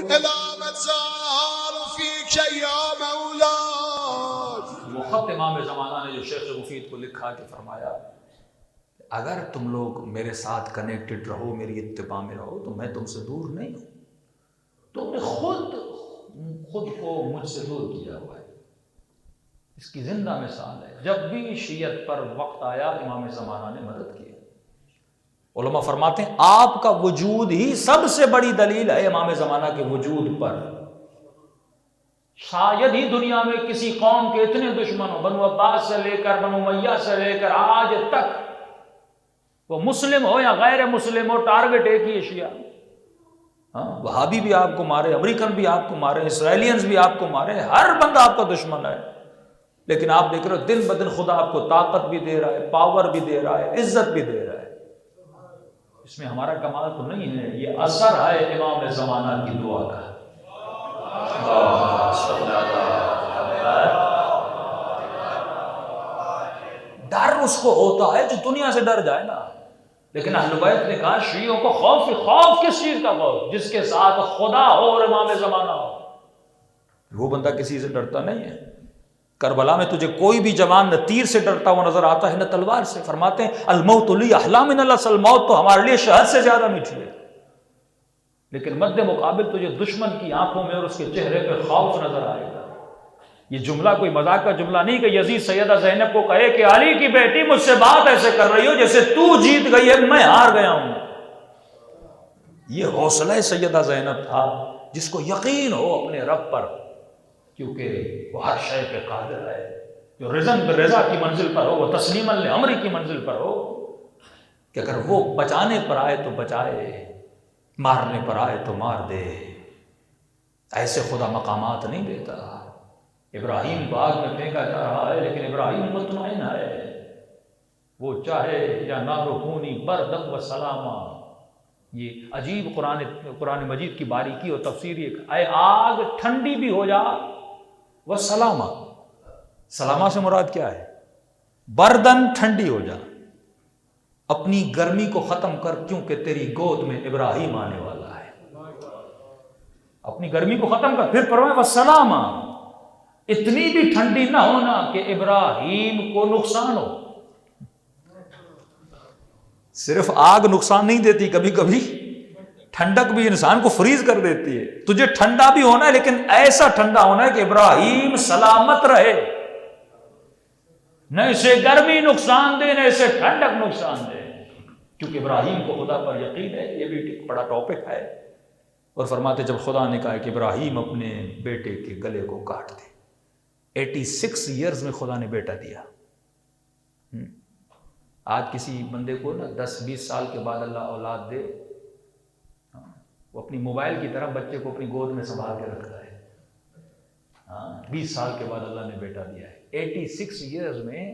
إذا ما الزهر فيك يا مولاي. وہ خط امام زمانہ نے جو شیخ مفید کو لکھا کہ فرمایا اگر تم لوگ میرے ساتھ کنیکٹڈ رہو، میری اتباع میں رہو تو میں تم سے دور نہیں ہوں. تم نے خود کو مجھ سے دور کیا ہوا ہے. اس کی زندہ مثال ہے. جب بھی شیعت پر وقت آیا امام زمانہ نے مدد کی. علماء فرماتے ہیں آپ کا وجود ہی سب سے بڑی دلیل ہے امام زمانہ کے وجود پر. شاید ہی دنیا میں کسی قوم کے اتنے دشمن ہو، بنو عباس سے لے کر بنو امیہ سے لے کر آج تک، وہ مسلم ہو یا غیر مسلم ہو، ٹارگٹ ایک ہی شیعہ. وہابی بھی آپ کو مارے، امریکن بھی آپ کو مارے، اسرائیلینز بھی آپ کو مارے، ہر بندہ آپ کا دشمن ہے. لیکن آپ دیکھ رہے ہو دن بدن خدا آپ کو طاقت بھی دے رہا ہے، پاور بھی دے رہا ہے، عزت بھی دے رہا ہے. اس میں ہمارا کمال تو نہیں ہے، یہ اثر ہے امام زمانہ کی دعا کا. ڈر اس کو ہوتا ہے جو دنیا سے ڈر جائے نا. لیکن اہل بیت نے کہا شیعوں کو خوف کس چیز کا خوف؟ جس کے ساتھ خدا ہو اور امام زمانہ ہو. وہ بندہ کسی سے ڈرتا نہیں ہے. کربلا میں تجھے کوئی بھی جوان نہ تیر سے ڈرتا ہوا نظر آتا ہے نہ تلوار سے. فرماتے ہیں الموت لی احلی من العسل، موت تو ہمارے لیے شہد سے زیادہ میٹھی ہے. لیکن مد مقابل تجھے دشمن کی آنکھوں میں اور اس کے چہرے پہ خوف نظر آئے گا. یہ جملہ کوئی مذاق کا جملہ نہیں کہ یزید سیدہ زینب کو کہے کہ علی کی بیٹی مجھ سے بات ایسے کر رہی ہو جیسے تو جیت گئی ہے میں ہار گیا ہوں. یہ حوصلہ سیدہ زینب تھا جس کو یقین ہو اپنے رب پر، کیونکہ وہ ہر شے پہ قادر ہے. جو رضن برضا کی منزل پر ہو، وہ تسلیم الامر کی منزل پر ہو، کہ اگر وہ بچانے پر آئے تو بچائے، مارنے پر آئے تو مار دے. ایسے خدا مقامات نہیں دیتا. ابراہیم کو آگ میں پھینکا جا رہا ہے لیکن ابراہیم مطمئن ہے. وہ چاہے یا نار کونی بردم و سلاما. یہ عجیب قرآن مجید کی باریکی اور تفسیر. اے آگ ٹھنڈی بھی ہو جا وہ سلاما. سلاما سے مراد کیا ہے؟ بردن ٹھنڈی ہو جا، اپنی گرمی کو ختم کر کیونکہ تیری گود میں ابراہیم آنے والا ہے. اپنی گرمی کو ختم کر. پھر فرمایا وسلاما، اتنی بھی ٹھنڈی نہ ہونا کہ ابراہیم کو نقصان ہو. صرف آگ نقصان نہیں دیتی، کبھی کبھی ٹھنڈک بھی انسان کو فریز کر دیتی ہے. تجھے ٹھنڈا بھی ہونا ہے لیکن ایسا ٹھنڈا ہونا ہے کہ ابراہیم سلامت رہے، نہ اسے گرمی نقصان دے نہ اسے ٹھنڈک نقصان دے. کیونکہ ابراہیم کو خدا پر یقین ہے. یہ بھی ایک بڑا ٹاپک ہے. اور فرماتے جب خدا نے کہا کہ ابراہیم اپنے بیٹے کے گلے کو کاٹ دے، 86 ایئرز میں خدا نے بیٹا دیا. آج کسی بندے کو نا 10-20 سال کے بعد اللہ اولاد دے، وہ اپنی موبائل کی طرح بچے کو اپنی گود میں سنبھال کے رکھتا ہے. 20 سال کے بعد اللہ نے بیٹا دیا ہے. 86 ایئرز میں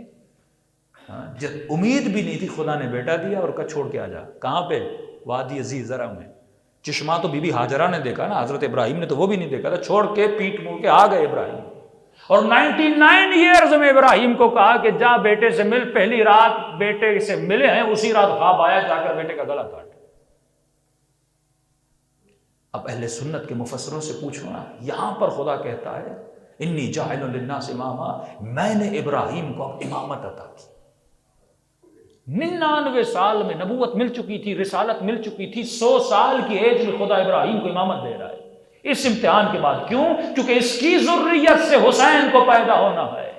جب امید بھی نہیں تھی خدا نے بیٹا دیا اور کہا چھوڑ کے آ جا. کہاں پہ؟ وادی عزیز زرع میں. چشمہ تو بی بی ہاجرہ نے دیکھا نا، حضرت ابراہیم نے تو وہ بھی نہیں دیکھا تھا. چھوڑ کے پیٹ موڑ کے آ گئے ابراہیم. اور 99 ایئرز میں ابراہیم کو کہا کہ جا بیٹے سے مل. پہلی رات بیٹے سے ملے ہیں، اسی رات خواب آیا جا کر بیٹے کا گلا کاٹ. اب اہل سنت کے مفسروں سے پوچھو نا، یہاں پر خدا کہتا ہے انی جاعل للناس اماما، میں نے ابراہیم کو امامت عطا کی. 99 سال میں نبوت مل چکی تھی، رسالت مل چکی تھی. 100 سال کی ایج میں خدا ابراہیم کو امامت دے رہا ہے. اس امتحان کے بعد. کیوں؟ کیونکہ اس کی ذریت سے حسین کو پیدا ہونا ہے.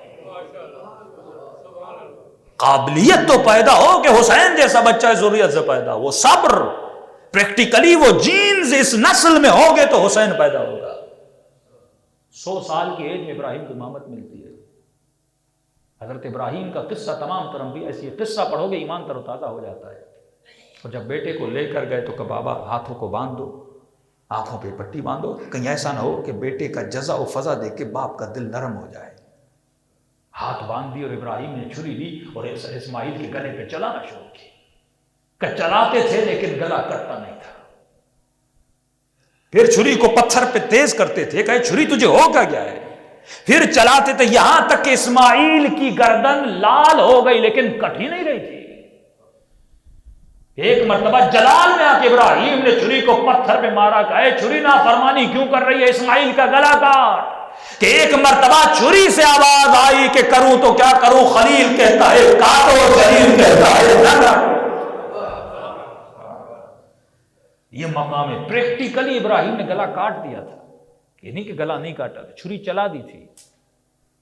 قابلیت تو پیدا ہو کہ حسین جیسا بچہ ذریت سے پیدا ہو. وہ صبر، پریکٹیکلی وہ جینز اس نسل میں ہوگے تو حسین پیدا ہوگا. 100 سال کی ایج میں ابراہیم کو امامت ملتی ہے. حضرت ابراہیم کا قصہ تمام تر انبیاء ایسی قصہ پڑھو گے ایمان تر و تازہ ہو جاتا ہے. اور جب بیٹے کو لے کر گئے تو کہ بابا ہاتھوں کو باندھ دو، آنکھوں پہ پٹی باندھو، کہیں ایسا نہ ہو کہ بیٹے کا جزا و فضا دیکھ کے باپ کا دل نرم ہو جائے. ہاتھ باندھ دی اور ابراہیم نے چھری لی اور اسماعیل کے گلے پہ چلانا شروع کی. کہ چلاتے تھے لیکن گلا کٹتا نہیں تھا. پھر چھری کو پتھر پہ تیز کرتے تھے، کہے چھری تجھے ہو کیا گیا ہے. پھر چلاتے تھے یہاں تک کہ اسماعیل کی گردن لال ہو گئی لیکن کٹ ہی نہیں رہی تھی. ایک مرتبہ جلال میں آ کے ابراہیم نے چھری کو پتھر پہ مارا کہ اے چھری نافرمانی کیوں کر رہی ہے اسماعیل کا گلا کاٹ، کہ ایک مرتبہ چھری سے آواز آئی کہ کروں تو کیا کروں، خلیل کہتا ہے کاٹو، خلیل کہتا ہے نہ کاٹو۔ یہ مقام ہے، پریکٹیکلی ابراہیم نے گلا کاٹ دیا تھا، یہ نہیں کہ گلا نہیں کاٹا تھا، چھری چلا دی تھی۔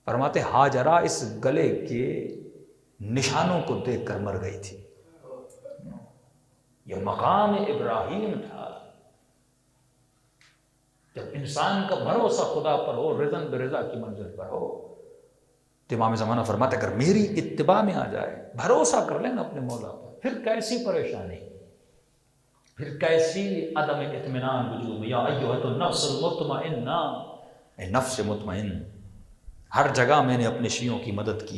فرماتے ہاجرہ اس گلے کے نشانوں کو دیکھ کر مر گئی تھی۔ یہ مقام ابراہیم تھا۔ جب انسان کا بھروسہ خدا پر ہو، رضا برضا کی منزل پر ہو، تو امام زمانہ فرماتے اگر میری اتباع میں آ جائے، بھروسہ کر لینا اپنے مولا پر، پھر کیسی پریشانی، پھر کیسی عدم اطمینان وجود میں۔ یا ایھا النفس المطمئنہ، اے نفس مطمئن، ہر جگہ میں نے اپنے شیعوں کی مدد کی،